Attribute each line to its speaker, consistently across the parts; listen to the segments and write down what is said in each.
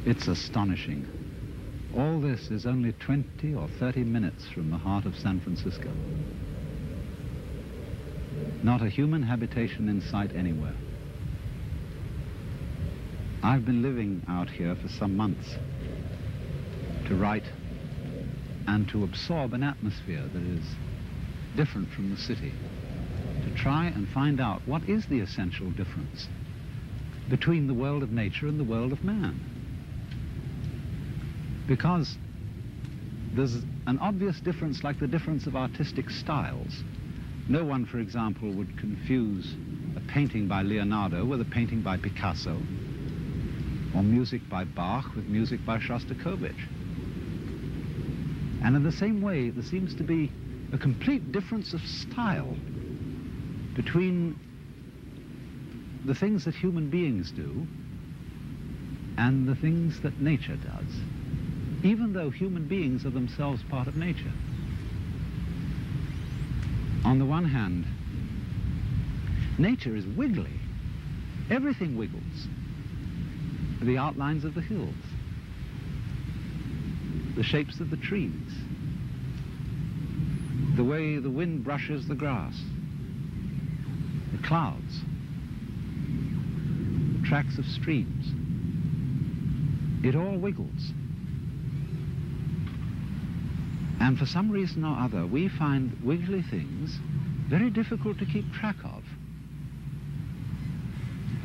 Speaker 1: It's astonishing. All this is only 20 or 30 minutes from the heart of San Francisco. Not a human habitation in sight anywhere. I've been living out here for some months to write and to absorb an atmosphere that is different from the city, to try and find out what is the essential difference between the world of nature and the world of man. Because there's an obvious difference, like the difference of artistic styles. No one, for example, would confuse a painting by Leonardo with a painting by Picasso, or music by Bach with music by Shostakovich. And in the same way, there seems to be a complete difference of style between the things that human beings do and the things that nature does, even though human beings are themselves part of nature. On the one hand, nature is wiggly. Everything wiggles. The outlines of the hills, the shapes of the trees, the way the wind brushes the grass, the clouds, the tracks of streams. It all wiggles. And for some reason or other, we find wiggly things very difficult to keep track of.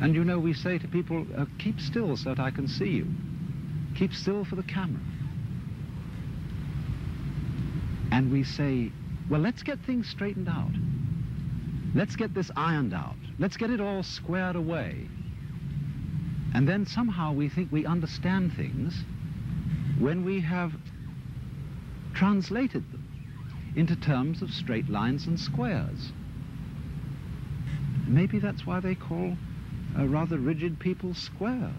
Speaker 1: And you know, we say to people, keep still so that I can see you. Keep still for the camera. And we say, well, let's get things straightened out. Let's get this ironed out. Let's get it all squared away. And then somehow we think we understand things when we have translated them into terms of straight lines and squares. Maybe that's why they call rather rigid people squares.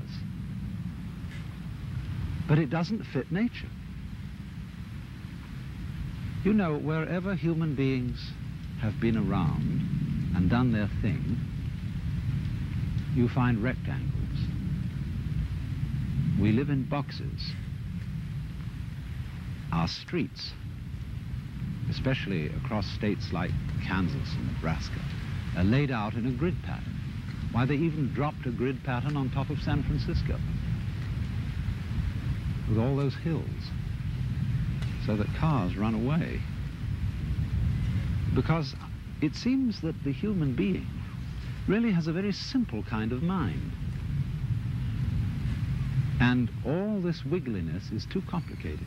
Speaker 1: But it doesn't fit nature. You know, wherever human beings have been around and done their thing, you find rectangles. We live in boxes. Our streets, especially across states like Kansas and Nebraska, are laid out in a grid pattern. Why, they even dropped a grid pattern on top of San Francisco with all those hills so that cars run away. Because it seems that the human being really has a very simple kind of mind. And all this wiggliness is too complicated.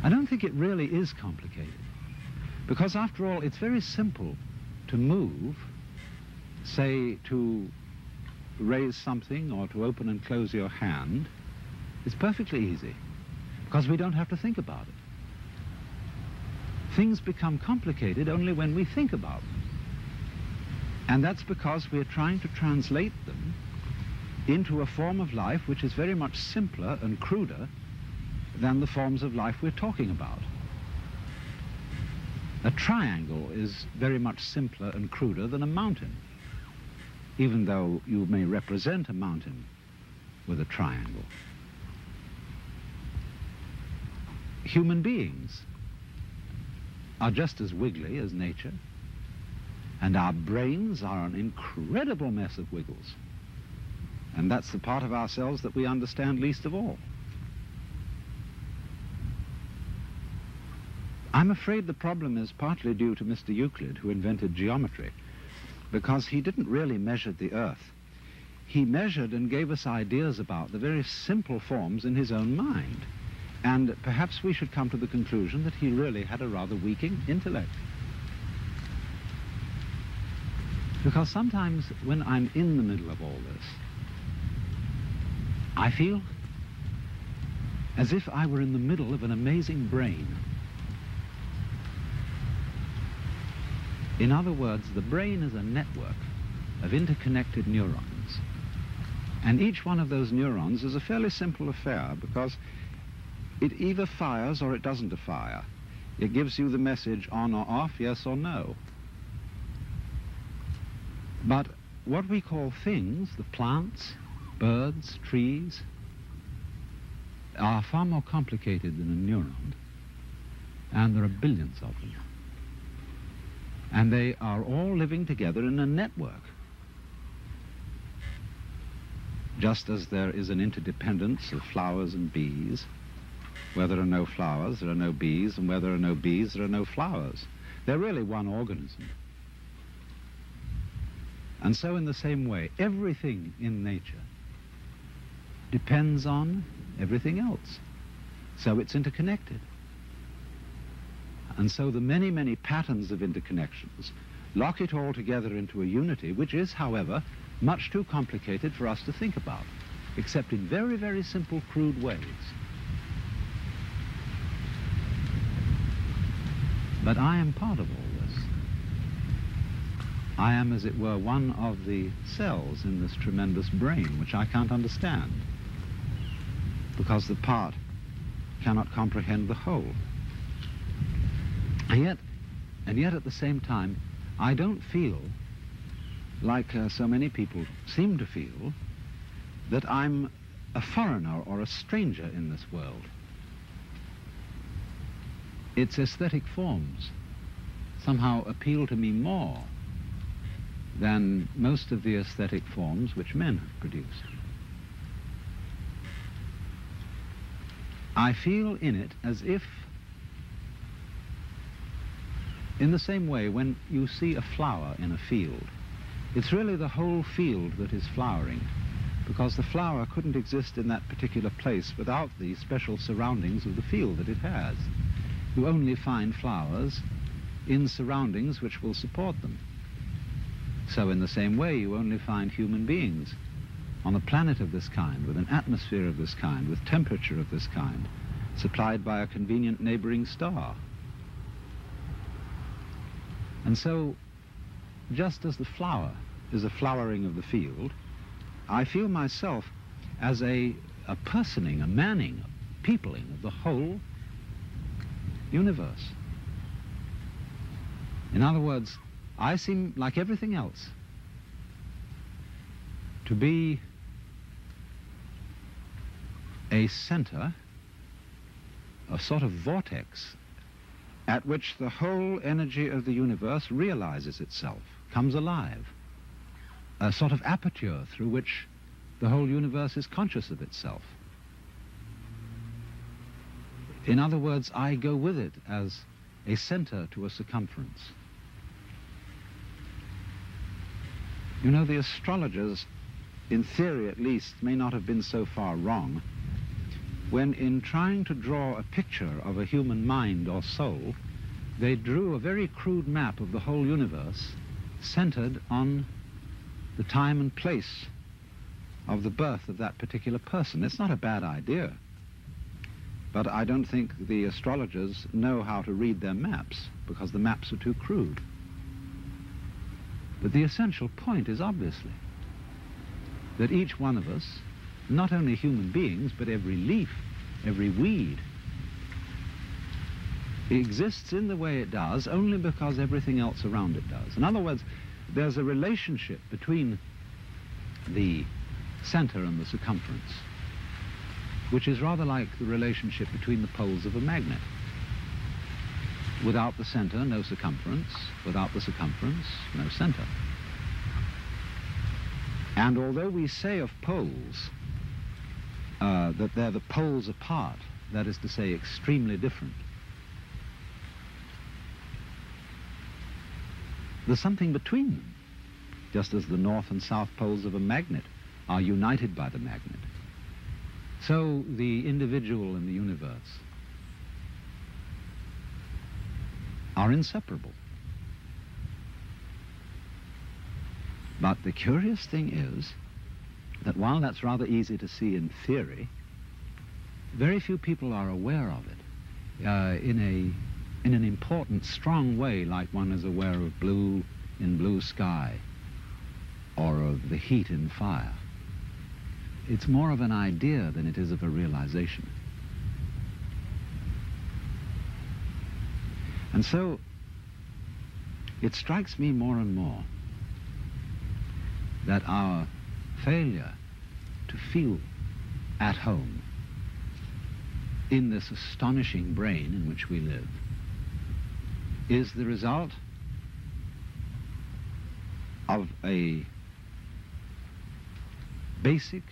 Speaker 1: I don't think it really is complicated. Because after all, it's very simple to move, say to raise something or to open and close your hand. It's perfectly easy because we don't have to think about it. Things become complicated only when we think about them. And that's because we're trying to translate them into a form of life which is very much simpler and cruder than the forms of life we're talking about. A triangle is very much simpler and cruder than a mountain, even though you may represent a mountain with a triangle. Human beings are just as wiggly as nature, and our brains are an incredible mess of wiggles. And that's the part of ourselves that we understand least of all. I'm afraid the problem is partly due to Mr. Euclid, who invented geometry, because he didn't really measure the Earth. He measured and gave us ideas about the very simple forms in his own mind. And perhaps we should come to the conclusion that he really had a rather weak intellect. Because sometimes when I'm in the middle of all this, I feel as if I were in the middle of an amazing brain. In other words, the brain is a network of interconnected neurons. And each one of those neurons is a fairly simple affair because it either fires or it doesn't fire. It gives you the message on or off, yes or no. But what we call things, the plants, birds, trees, are far more complicated than a neuron, and there are billions of them. And they are all living together in a network. Just as there is an interdependence of flowers and bees, where there are no flowers, there are no bees, and where there are no bees, there are no flowers. They're really one organism. And so in the same way, everything in nature depends on everything else. So it's interconnected. And so the many, many patterns of interconnections lock it all together into a unity, which is, however, much too complicated for us to think about, except in very, very simple, crude ways. But I am part of all this. I am, as it were, one of the cells in this tremendous brain, which I can't understand, because the part cannot comprehend the whole. And yet at the same time, I don't feel, like so many people seem to feel, that I'm a foreigner or a stranger in this world. Its aesthetic forms somehow appeal to me more than most of the aesthetic forms which men have produced. I feel in it as if, in the same way, when you see a flower in a field, it's really the whole field that is flowering, because the flower couldn't exist in that particular place without the special surroundings of the field that it has. You only find flowers in surroundings which will support them. So in the same way, you only find human beings on a planet of this kind, with an atmosphere of this kind, with temperature of this kind, supplied by a convenient neighboring star. And so, just as the flower is a flowering of the field, I feel myself as a personing, a manning, a peopling of the whole universe. In other words, I seem, like everything else, to be a center, a sort of vortex, at which the whole energy of the universe realizes itself, comes alive, a sort of aperture through which the whole universe is conscious of itself. In other words, I go with it as a center to a circumference. You know, the astrologers, in theory at least, may not have been so far wrong when, in trying to draw a picture of a human mind or soul, they drew a very crude map of the whole universe centered on the time and place of the birth of that particular person. It's not a bad idea, but I don't think the astrologers know how to read their maps, because the maps are too crude. But the essential point is obviously that each one of us, not only human beings, but every leaf, every weed, exists in the way it does only because everything else around it does. In other words, there's a relationship between the center and the circumference, which is rather like the relationship between the poles of a magnet. Without the center, no circumference. Without the circumference, no center. And although we say of poles that they're the poles apart, that is to say, extremely different, there's something between them, just as the north and south poles of a magnet are united by the magnet. So the individual and the universe are inseparable. But the curious thing is that while that's rather easy to see in theory, very few people are aware of it in an important, strong way, like one is aware of blue in blue sky or of the heat in fire. It's more of an idea than it is of a realization. And so it strikes me more and more that our failure to feel at home in this astonishing brain in which we live is the result of a basic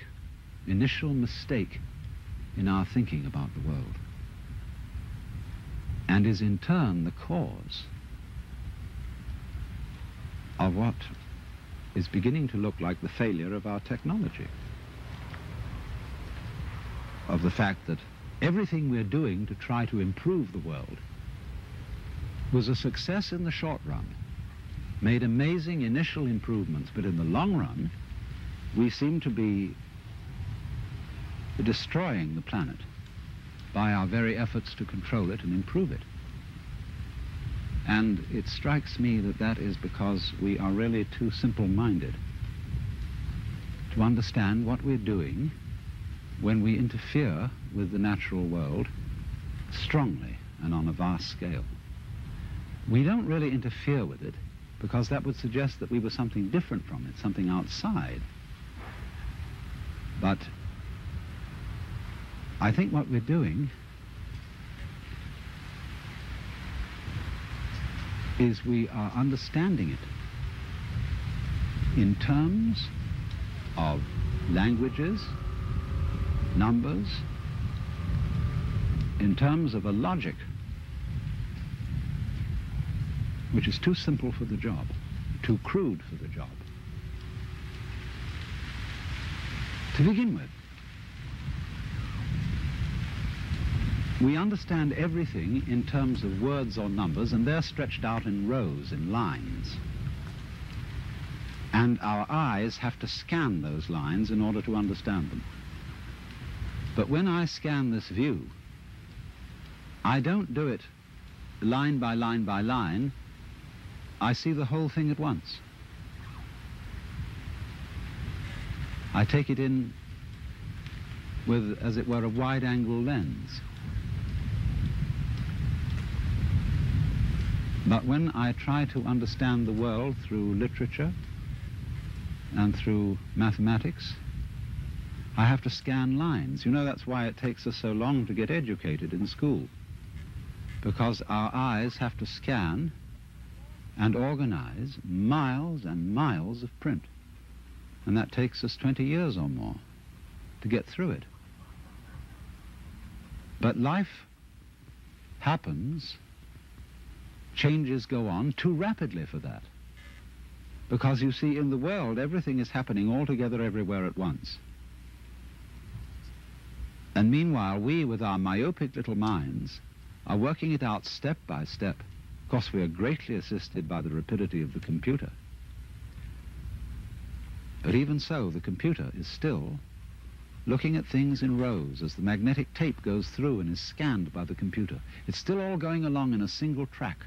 Speaker 1: initial mistake in our thinking about the world, and is in turn the cause of what is beginning to look like the failure of our technology, of the fact that everything we're doing to try to improve the world was a success in the short run, made amazing initial improvements, but in the long run we seem to be destroying the planet by our very efforts to control it and improve it. And it strikes me that that is because we are really too simple-minded to understand what we're doing when we interfere with the natural world strongly and on a vast scale. We don't really interfere with it because that would suggest that we were something different from it, something outside. But I think what we're doing is we are understanding it in terms of languages, numbers, in terms of a logic which is too simple for the job, too crude for the job. To begin with, we understand everything in terms of words or numbers, and they're stretched out in rows, in lines. And our eyes have to scan those lines in order to understand them. But when I scan this view, I don't do it line by line by line. I see the whole thing at once. I take it in with, as it were, a wide-angle lens. But when I try to understand the world through literature and through mathematics, I have to scan lines. You know, that's why it takes us so long to get educated in school, because our eyes have to scan and organize miles and miles of print. And that takes us 20 years or more to get through it. But life happens, changes go on too rapidly for that. Because you see, in the world, everything is happening all together everywhere at once. And meanwhile, we, with our myopic little minds, are working it out step by step. Of course, we are greatly assisted by the rapidity of the computer. But even so, the computer is still looking at things in rows as the magnetic tape goes through and is scanned by the computer. It's still all going along in a single track.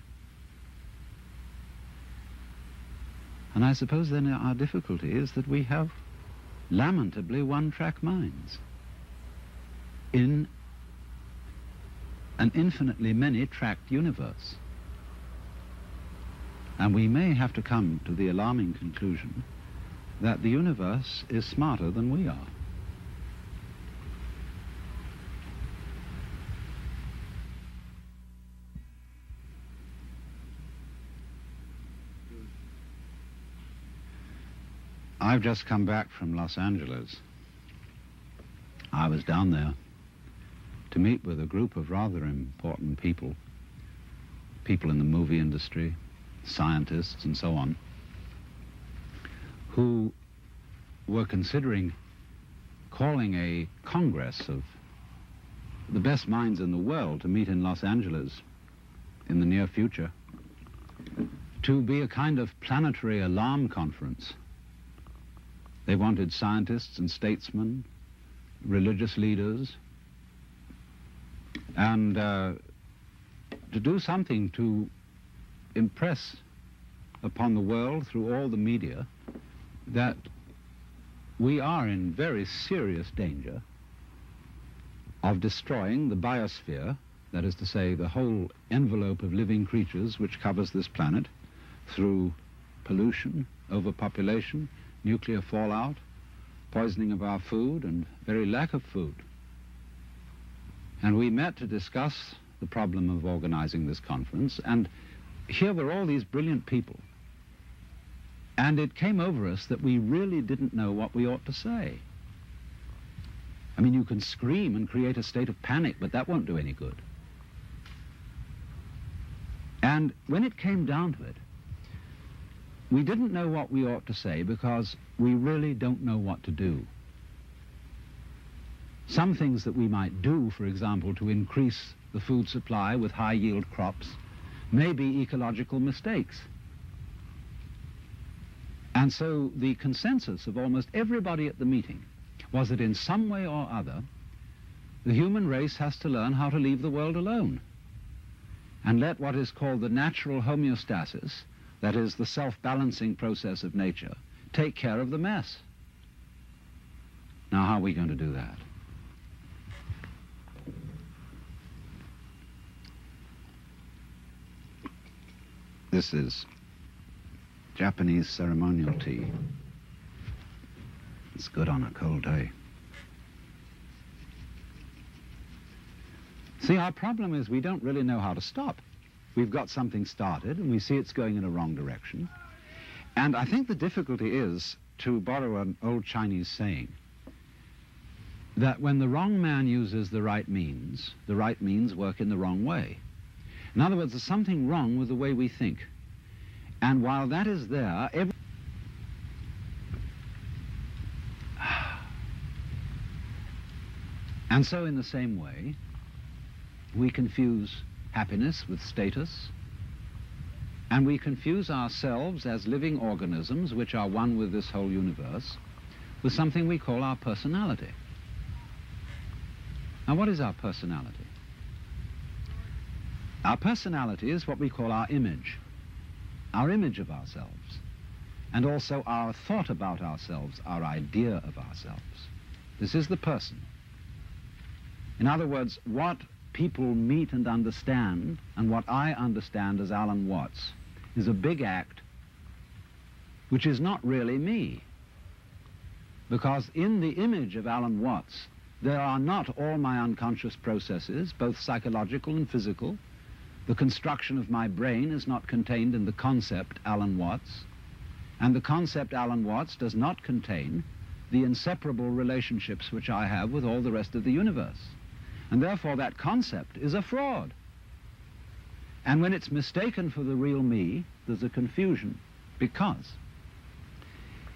Speaker 1: And I suppose then our difficulty is that we have lamentably one-track minds in an infinitely many-tracked universe. And we may have to come to the alarming conclusion that the universe is smarter than we are. I've just come back from Los Angeles. I was down there to meet with a group of rather important people in the movie industry, scientists and so on, who were considering calling a congress of the best minds in the world to meet in Los Angeles in the near future, to be a kind of planetary alarm conference. They wanted scientists and statesmen, religious leaders, and to do something to impress upon the world through all the media that we are in very serious danger of destroying the biosphere, that is to say, the whole envelope of living creatures which covers this planet, through pollution, overpopulation, nuclear fallout, poisoning of our food and very lack of food. And we met to discuss the problem of organizing this conference, and here were all these brilliant people. And it came over us that we really didn't know what we ought to say. I mean, you can scream and create a state of panic, but that won't do any good. And when it came down to it, we didn't know what we ought to say because we really don't know what to do. Some things that we might do, for example, to increase the food supply with high-yield crops, may be ecological mistakes. And so the consensus of almost everybody at the meeting was that in some way or other, the human race has to learn how to leave the world alone and let what is called the natural homeostasis, that is the self-balancing process of nature, take care of the mess. Now, how are we going to do that? This is Japanese ceremonial tea. It's good on a cold day. See, our problem is we don't really know how to stop. We've got something started and we see it's going in a wrong direction. And I think the difficulty is, to borrow an old Chinese saying, that when the wrong man uses the right means work in the wrong way. In other words, there's something wrong with the way we think. And while that is there, and so in the same way, we confuse happiness with status, and we confuse ourselves as living organisms which are one with this whole universe with something we call our personality. Now, what is our personality? Our personality is what we call our image of ourselves, and also our thought about ourselves, our idea of ourselves. This is the person. In other words, what people meet and understand, and what I understand as Alan Watts, is a big act which is not really me. Because in the image of Alan Watts, there are not all my unconscious processes, both psychological and physical. The construction of my brain is not contained in the concept Alan Watts, and the concept Alan Watts does not contain the inseparable relationships which I have with all the rest of the universe. And therefore that concept is a fraud. And when it's mistaken for the real me, there's a confusion. Because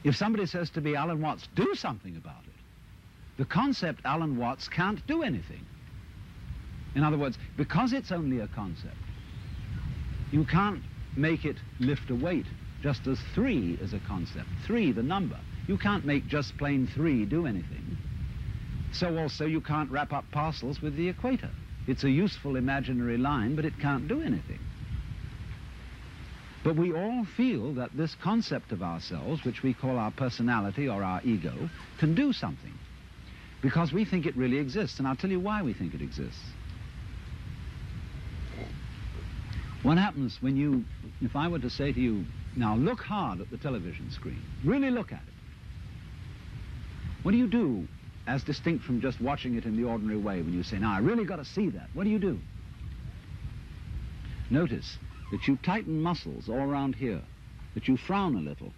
Speaker 1: if somebody says to me, Alan Watts, do something about it, the concept Alan Watts can't do anything. In other words, because it's only a concept, you can't make it lift a weight, just as 3 is a concept. 3, the number. You can't make just plain 3 do anything. So also you can't wrap up parcels with the equator. It's a useful imaginary line, but it can't do anything. But we all feel that this concept of ourselves, which we call our personality or our ego, can do something, because we think it really exists. And I'll tell you why we think it exists. What happens when you, if I were to say to you, now look hard at the television screen, really look at it. What do you do as distinct from just watching it in the ordinary way when you say, now I really got to see that? What do you do? Notice that you tighten muscles all around here, that you frown a little,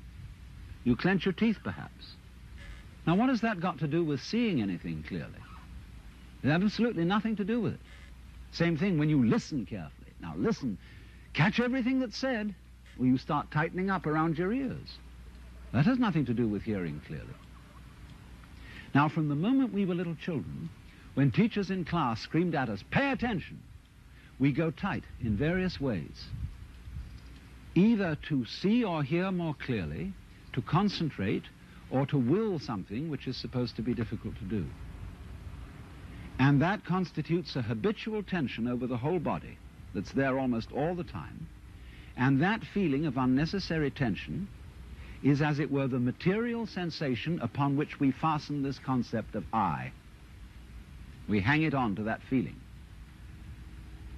Speaker 1: you clench your teeth perhaps. Now what has that got to do with seeing anything clearly? It has absolutely nothing to do with it. Same thing when you listen carefully. Now listen, catch everything that's said, or you start tightening up around your ears. That has nothing to do with hearing clearly. Now, from the moment we were little children, when teachers in class screamed at us, pay attention, we go tight in various ways, either to see or hear more clearly, to concentrate, or to will something which is supposed to be difficult to do. And that constitutes a habitual tension over the whole body that's there almost all the time. And that feeling of unnecessary tension is, as it were, the material sensation upon which we fasten this concept of I. We hang it on to that feeling.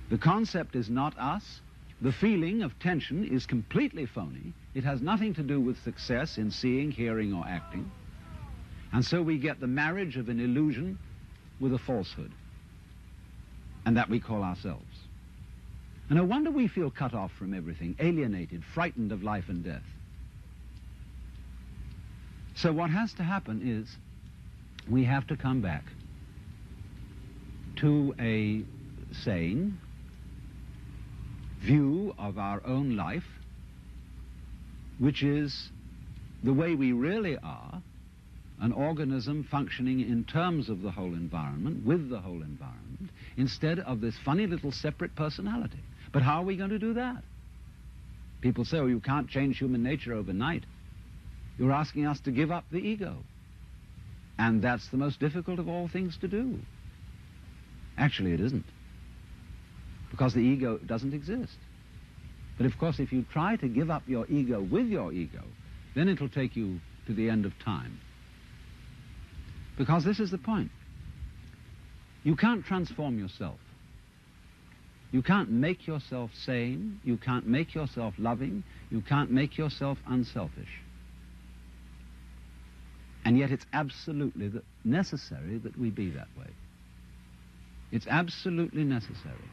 Speaker 1: The concept is not us. The feeling of tension is completely phony. It has nothing to do with success in seeing, hearing, or acting. And so we get the marriage of an illusion with a falsehood, and that we call ourselves. And no wonder we feel cut off from everything, alienated, frightened of life and death. So what has to happen is we have to come back to a sane view of our own life, which is the way we really are, an organism functioning in terms of the whole environment, with the whole environment, instead of this funny little separate personality. But how are we going to do that? People say, oh, you can't change human nature overnight. You're asking us to give up the ego. And that's the most difficult of all things to do. Actually, it isn't, because the ego doesn't exist. But of course, if you try to give up your ego with your ego, then it'll take you to the end of time. Because this is the point. You can't transform yourself. You can't make yourself sane. You can't make yourself loving. You can't make yourself unselfish. And yet it's absolutely necessary that we be that way. It's absolutely necessary.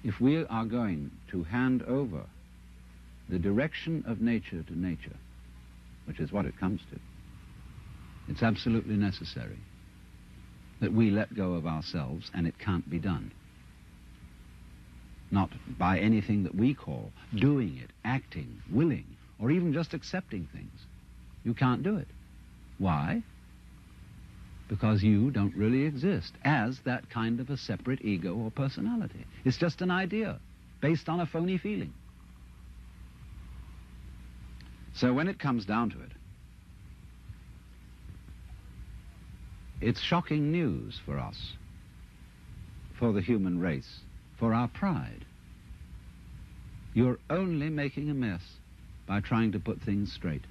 Speaker 1: If we are going to hand over the direction of nature to nature, which is what it comes to, it's absolutely necessary that we let go of ourselves, and it can't be done. Not by anything that we call doing it, acting, willing, or even just accepting things. You can't do it. Why? Because you don't really exist as that kind of a separate ego or personality. It's just an idea based on a phony feeling. So when it comes down to it, it's shocking news for us, for the human race, for our pride. You're only making a mess by trying to put things straight.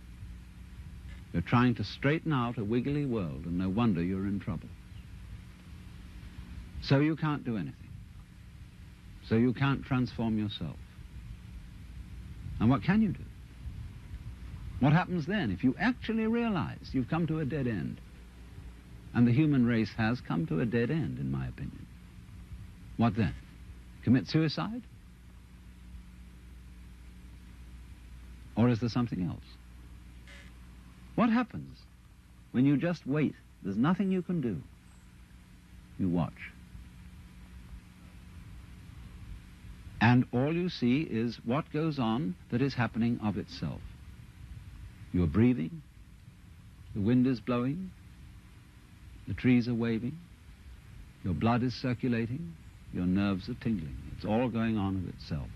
Speaker 1: You're trying to straighten out a wiggly world, and no wonder you're in trouble. So you can't do anything. So you can't transform yourself. And what can you do? What happens then if you actually realize you've come to a dead end? And the human race has come to a dead end, in my opinion. What then? Commit suicide? Or is there something else? What happens when you just wait? There's nothing you can do. You watch. And all you see is what goes on that is happening of itself. You're breathing, the wind is blowing, the trees are waving, your blood is circulating, your nerves are tingling. It's all going on of itself.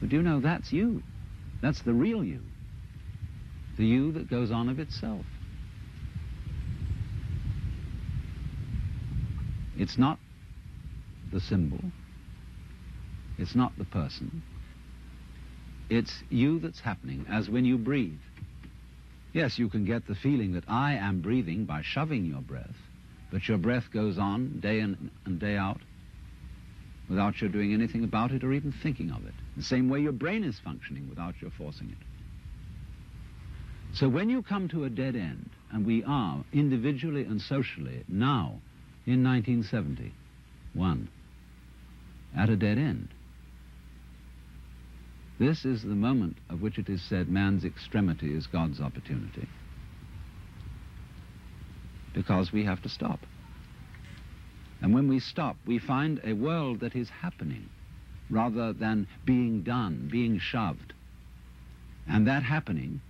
Speaker 1: But you know, that's you. That's the real you. The you that goes on of itself. It's not the symbol. It's not the person. It's you that's happening, as when you breathe. Yes, you can get the feeling that I am breathing by shoving your breath, but your breath goes on day in and day out without your doing anything about it or even thinking of it. The same way your brain is functioning without your forcing it. So when you come to a dead end, and we are individually and socially now in 1971 at a dead end, this is the moment of which it is said man's extremity is God's opportunity. Because we have to stop. And when we stop, we find a world that is happening rather than being done, being shoved. And that happening,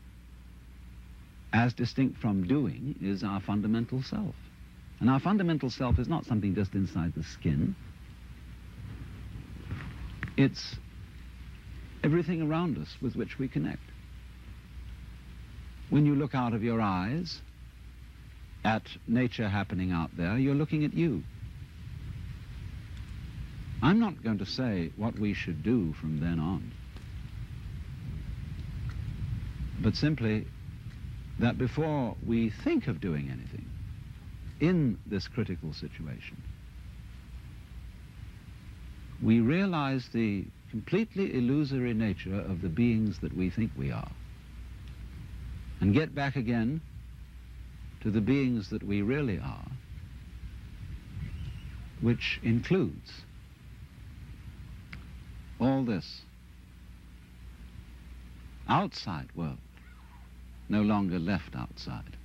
Speaker 1: as distinct from doing, is our fundamental self. And our fundamental self is not something just inside the skin. It's everything around us with which we connect. When you look out of your eyes at nature happening out there, you're looking at you. I'm not going to say what we should do from then on, but simply that before we think of doing anything in this critical situation, we realize the completely illusory nature of the beings that we think we are. and get back again to the beings that we really are, which includes all this outside world, no longer left outside.